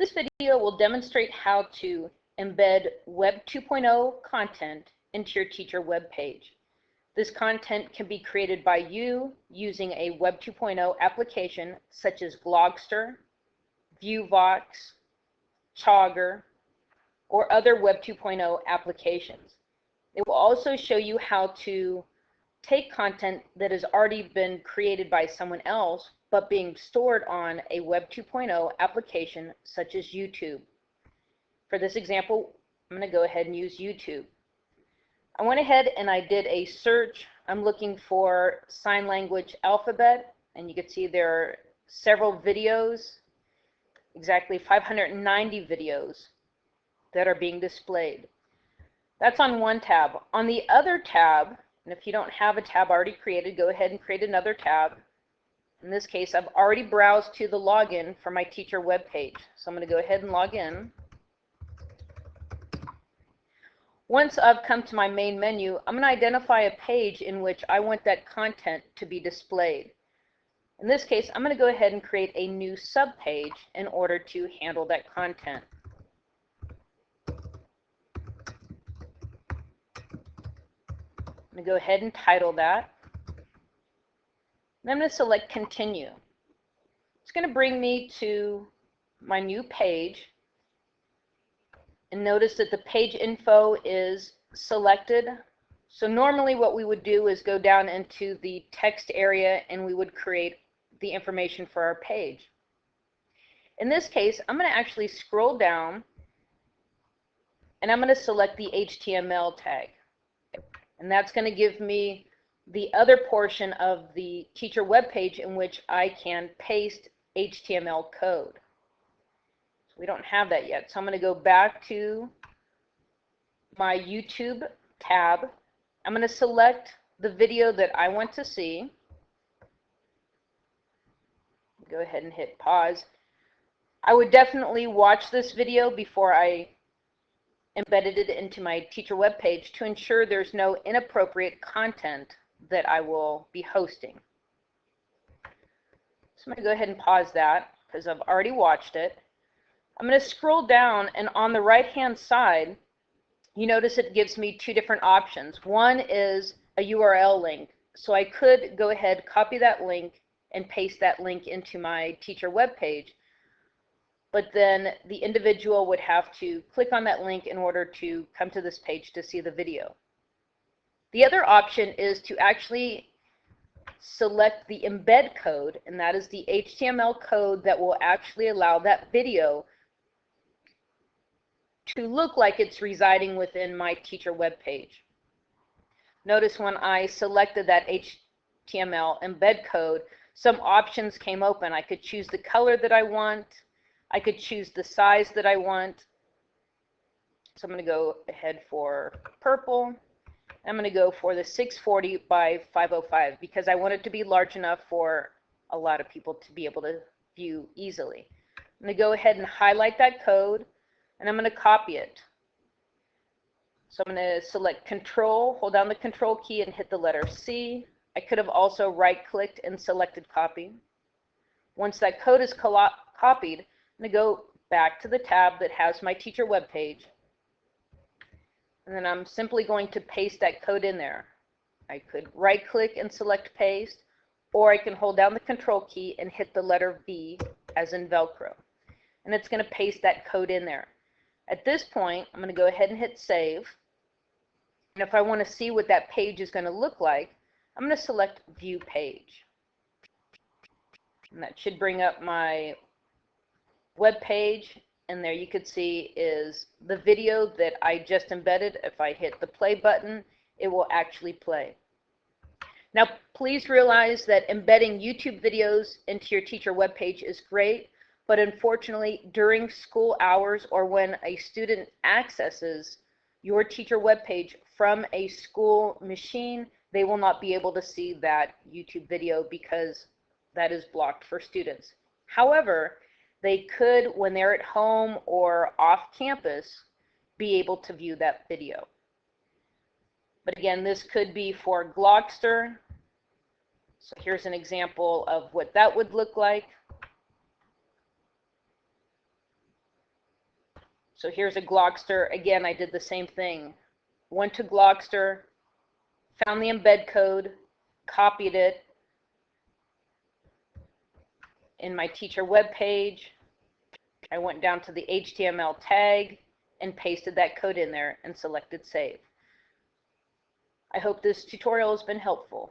This video will demonstrate how to embed Web 2.0 content into your teacher web page. This content can be created by you using a Web 2.0 application such as Glogster, ViewVox, Chogger, or other Web 2.0 applications. It will also show you how to take content that has already been created by someone else but being stored on a Web 2.0 application such as YouTube. For this example, I'm going to go ahead and use YouTube. I went ahead and I did a search. I'm looking for sign language alphabet, and you can see there are several videos, exactly 590 videos that are being displayed. That's on one tab. On the other tab, and if you don't have a tab already created, go ahead and create another tab. In this case, I've already browsed to the login for my teacher web page. So I'm going to go ahead and log in. Once I've come to my main menu, I'm going to identify a page in which I want that content to be displayed. In this case, I'm going to go ahead and create a new subpage in order to handle that content. I'm going to go ahead and title that. And I'm going to select Continue. It's going to bring me to my new page. And notice that the page info is selected. So normally what we would do is go down into the text area and we would create the information for our page. In this case, I'm going to actually scroll down and I'm going to select the HTML tag. And that's going to give me the other portion of the teacher web page in which I can paste HTML code. So we don't have that yet. So I'm going to go back to my YouTube tab. I'm going to select the video that I want to see. Go ahead and hit pause. I would definitely watch this video before I embedded it into my teacher web page to ensure there's no inappropriate content that I will be hosting. So I'm going to go ahead and pause that because I've already watched it. I'm going to scroll down, and on the right hand side you notice it gives me two different options. One is a URL link, so I could go ahead, copy that link and paste that link into my teacher web page, but then the individual would have to click on that link in order to come to this page to see the video. The other option is to actually select the embed code, and that is the HTML code that will actually allow that video to look like it's residing within my teacher web page. Notice when I selected that HTML embed code, some options came open. I could choose the color that I want. I could choose the size that I want. So I'm going to go ahead for purple. I'm going to go for the 640 by 505 because I want it to be large enough for a lot of people to be able to view easily. I'm going to go ahead and highlight that code, and I'm going to copy it. So I'm going to select Control, hold down the Control key and hit the letter C. I could have also right-clicked and selected Copy. Once that code is copied, I'm going to go back to the tab that has my teacher web page. And then I'm simply going to paste that code in there. I could right-click and select Paste, or I can hold down the Control key and hit the letter V as in Velcro. And it's going to paste that code in there. At this point, I'm going to go ahead and hit Save. And if I want to see what that page is going to look like, I'm going to select View Page. And that should bring up my web page. And there you could see is the video that I just embedded. If I hit the play button, it will actually play. Now, please realize that embedding YouTube videos into your teacher web page is great, but unfortunately, during school hours or when a student accesses your teacher web page from a school machine, they will not be able to see that YouTube video because that is blocked for students. However, they could, when they're at home or off campus, be able to view that video. But again, this could be for Glogster. So here's an example of what that would look like. So here's a Glogster. Again, I did the same thing. Went to Glogster, found the embed code, copied it in my teacher web page. I went down to the HTML tag and pasted that code in there and selected save. I hope this tutorial has been helpful.